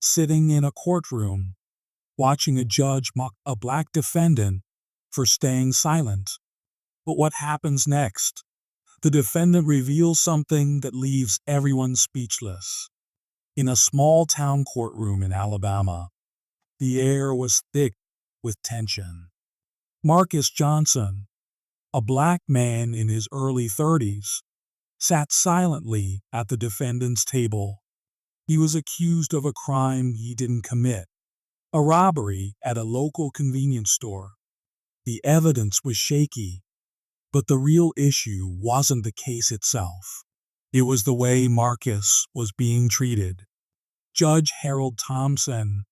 sitting in a courtroom, watching a judge mock a black defendant for staying silent. But what happens next? The defendant reveals something that leaves everyone speechless. In a small town courtroom in Alabama, the air was thick with tension. Marcus Johnson, a black man in his early 30s, sat silently at the defendant's table. He was accused of a crime he didn't commit, a robbery at a local convenience store. The evidence was shaky, but the real issue wasn't the case itself. It was the way Marcus was being treated. Judge Harold Thompson,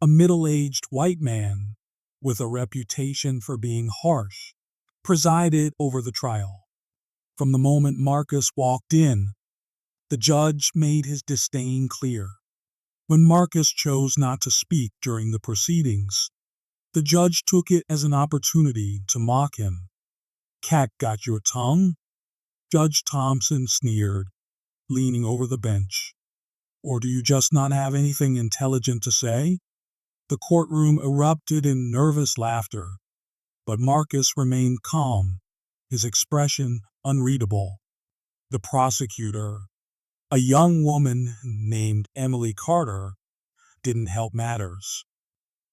a middle-aged white man with a reputation for being harsh, presided over the trial. From the moment Marcus walked in, the judge made his disdain clear. When Marcus chose not to speak during the proceedings, the judge took it as an opportunity to mock him. "Cat got your tongue?" Judge Thompson sneered, leaning over the bench. "Or do you just not have anything intelligent to say?" The courtroom erupted in nervous laughter, but Marcus remained calm, his expression unreadable. The prosecutor, a young woman named Emily Carter, didn't help matters.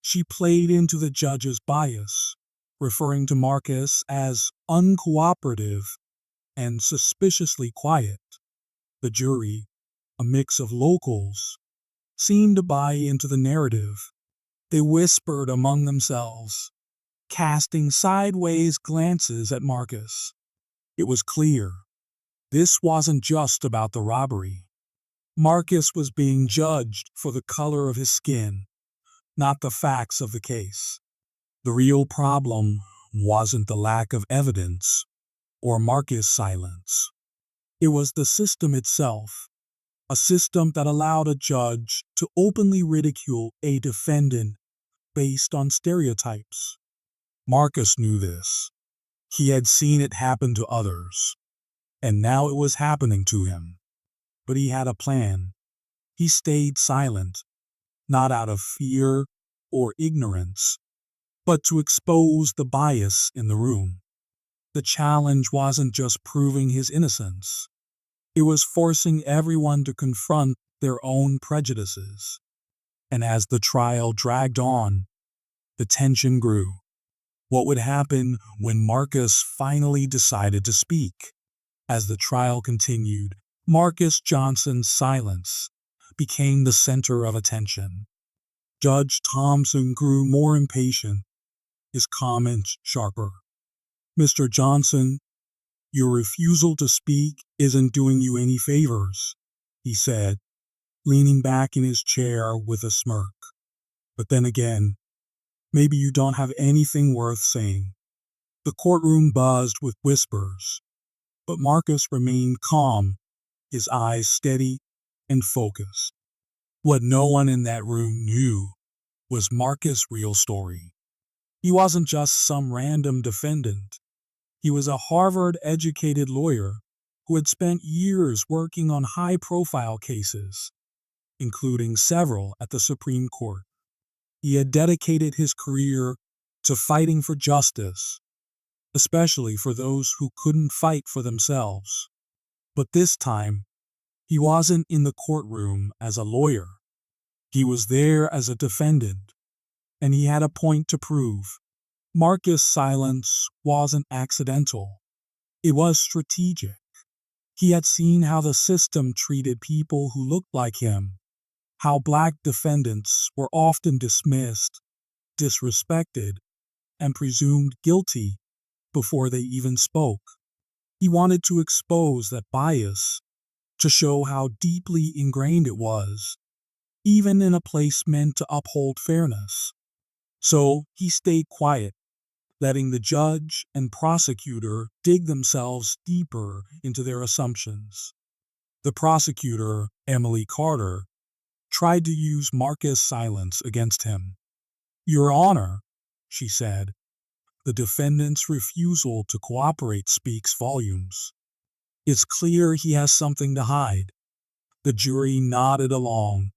She played into the judge's bias, referring to Marcus as uncooperative and suspiciously quiet. The jury, a mix of locals, seemed to buy into the narrative. They whispered among themselves, casting sideways glances at Marcus. It was clear. This wasn't just about the robbery. Marcus was being judged for the color of his skin, not the facts of the case. The real problem wasn't the lack of evidence or Marcus' silence. It was the system itself, a system that allowed a judge to openly ridicule a defendant based on stereotypes. Marcus knew this. He had seen it happen to others, and now it was happening to him. But he had a plan. He stayed silent, not out of fear or ignorance, but to expose the bias in the room. The challenge wasn't just proving his innocence. It was forcing everyone to confront their own prejudices. And as the trial dragged on, the tension grew. What would happen when Marcus finally decided to speak? As the trial continued, Marcus Johnson's silence became the center of attention. Judge Thompson grew more impatient, his comments sharper. "Mr. Johnson, your refusal to speak isn't doing you any favors," he said, leaning back in his chair with a smirk. "But then again, maybe you don't have anything worth saying." The courtroom buzzed with whispers, but Marcus remained calm, his eyes steady and focused. What no one in that room knew was Marcus' real story. He wasn't just some random defendant. He was a Harvard-educated lawyer who had spent years working on high-profile cases, including several at the Supreme Court. He had dedicated his career to fighting for justice, especially for those who couldn't fight for themselves. But this time, he wasn't in the courtroom as a lawyer. He was there as a defendant, and he had a point to prove. Marcus' silence wasn't accidental. It was strategic. He had seen how the system treated people who looked like him, how black defendants were often dismissed, disrespected, and presumed guilty before they even spoke. He wanted to expose that bias, to show how deeply ingrained it was, even in a place meant to uphold fairness. So he stayed quiet, letting the judge and prosecutor dig themselves deeper into their assumptions. The prosecutor, Emily Carter, tried to use Marcus' silence against him. "Your Honor," she said, "the defendant's refusal to cooperate speaks volumes. It's clear he has something to hide." The jury nodded along,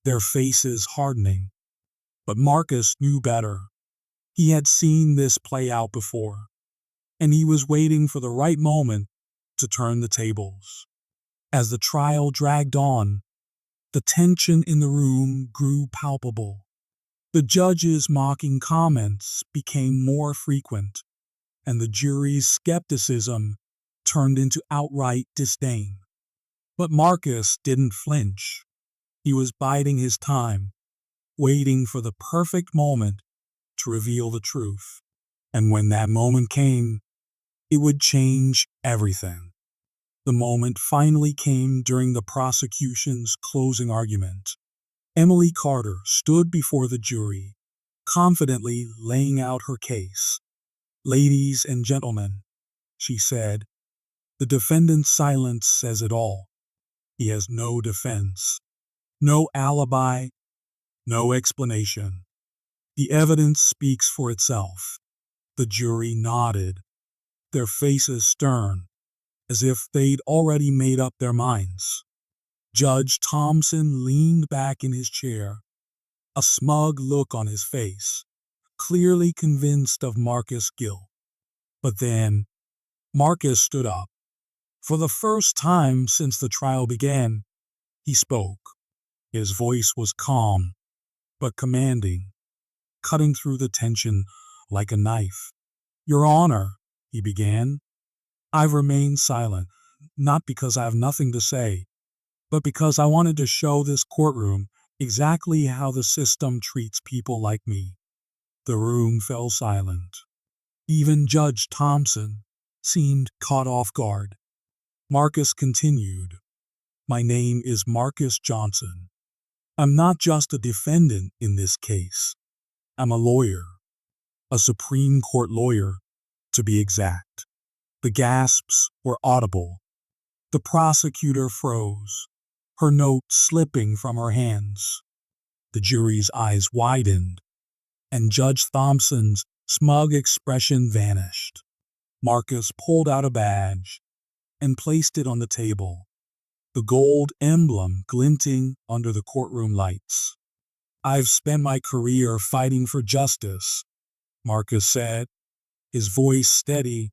their faces hardening. But Marcus knew better. He had seen this play out before, and he was waiting for the right moment to turn the tables. As the trial dragged on, the tension in the room grew palpable. The judge's mocking comments became more frequent, and the jury's skepticism turned into outright disdain. But Marcus didn't flinch. He was biding his time, waiting for the perfect moment to reveal the truth. And when that moment came, it would change everything. The moment finally came during the prosecution's closing argument. Emily Carter stood before the jury, confidently laying out her case. "Ladies and gentlemen," she said, "the defendant's silence says it all. He has no defense, no alibi, no explanation. The evidence speaks for itself." The jury nodded, their faces stern, as if they'd already made up their minds. Judge Thompson leaned back in his chair, a smug look on his face, clearly convinced of Marcus' guilt. But then, Marcus stood up. For the first time since the trial began, he spoke. His voice was calm, but commanding, cutting through the tension like a knife. "Your Honor," he began, "I've remained silent, not because I have nothing to say, but because I wanted to show this courtroom exactly how the system treats people like me." The room fell silent. Even Judge Thompson seemed caught off guard. Marcus continued, "My name is Marcus Johnson. I'm not just a defendant in this case. I'm a lawyer, a Supreme Court lawyer, to be exact." The gasps were audible. The prosecutor froze, her note slipping from her hands. The jury's eyes widened, and Judge Thompson's smug expression vanished. Marcus pulled out a badge and placed it on the table, the gold emblem glinting under the courtroom lights. "I've spent my career fighting for justice," Marcus said, his voice steady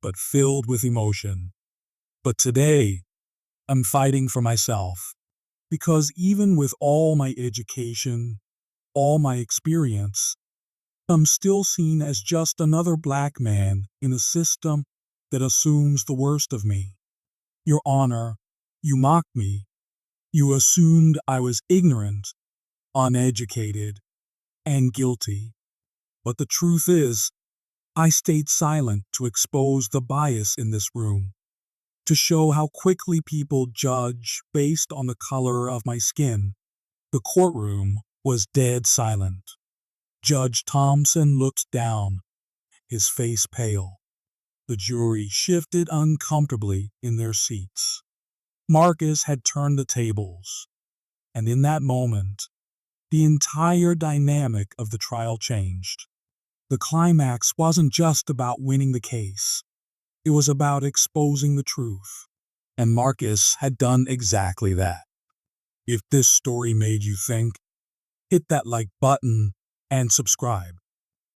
but filled with emotion. "But today, I'm fighting for myself, because even with all my education, all my experience, I'm still seen as just another black man in a system that assumes the worst of me. Your Honor, you mocked me. You assumed I was ignorant, uneducated, and guilty. But the truth is, I stayed silent to expose the bias in this room, to show how quickly people judge based on the color of my skin." The courtroom was dead silent. Judge Thompson looked down, his face pale. The jury shifted uncomfortably in their seats. Marcus had turned the tables, and in that moment, the entire dynamic of the trial changed. The climax wasn't just about winning the case. It was about exposing the truth. And Marcus had done exactly that. If this story made you think, hit that like button and subscribe.